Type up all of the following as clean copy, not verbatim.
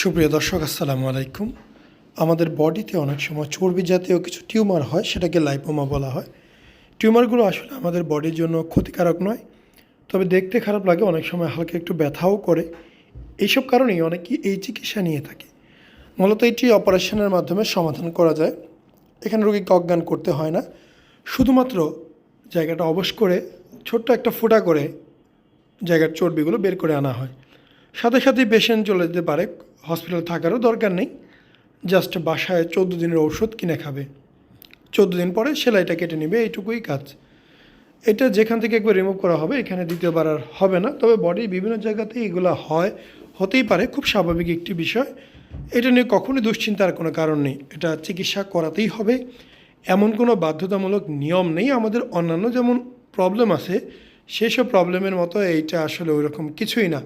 সুপ্রিয় দর্শক আসসালামু আলাইকুম। আমাদের বডিতে অনেক সময় চর্বি জাতীয় কিছু টিউমার হয়, সেটাকে লাইপোমা বলা হয়। টিউমারগুলো আসলে আমাদের বডির জন্য ক্ষতিকারক নয়, তবে দেখতে খারাপ লাগে, অনেক সময় হালকা একটু ব্যথাও করে। এইসব কারণেই অনেকেই এই চিকিৎসা নিয়ে থাকে। মূলত এটি অপারেশনের মাধ্যমে সমাধান করা যায়। এখানে রোগীকে অজ্ঞান করতে হয় না, শুধুমাত্র জায়গাটা অবশ করে ছোট্ট একটা ফুটা করে জায়গার চর্বিগুলো বের করে আনা হয়। সাথে সাথেই পেশেন্ট চলে যেতে পারে, হসপিটালে থাকারও দরকার নেই। জাস্ট বাসায় 14 দিনের ঔষধ কিনে খাবে, 14 দিন পরে সেলাইটা কেটে নেবে, এইটুকুই কাজ। এটা যেখান থেকে একবার রিমুভ করা হবে, এখানে দ্বিতীয়বার আর হবে না। তবে বডির বিভিন্ন জায়গাতেই এগুলো হতেই পারে, খুব স্বাভাবিক একটি বিষয়। এটা নিয়ে কখনোই দুশ্চিন্তার কোনো কারণ নেই, এটা চিকিৎসা করাতেই হবে, এমন কোনো বাধ্যতামূলক নিয়ম নেই। আমাদের অন্যান্য যেমন প্রবলেম আছে, সেসব প্রবলেমের মতো এইটা আসলে ওইরকম কিছুই না।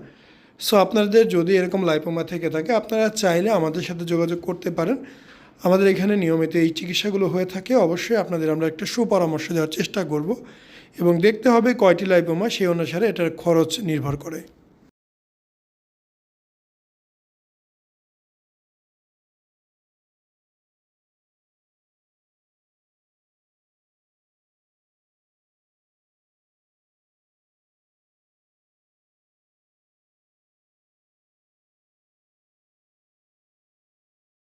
সো আপনাদের যদি এরকম লাইপোমা থেকে থাকে, আপনারা চাইলে আমাদের সাথে যোগাযোগ করতে পারেন। আমাদের এখানে নিয়মিত এই চিকিৎসাগুলো হয়ে থাকে। অবশ্যই আপনাদের আমরা একটা সুপরামর্শ দেওয়ার চেষ্টা করব, এবং দেখতে হবে কয়টি লাইপোমা, সেই অনুসারে এটার খরচ নির্ভর করে।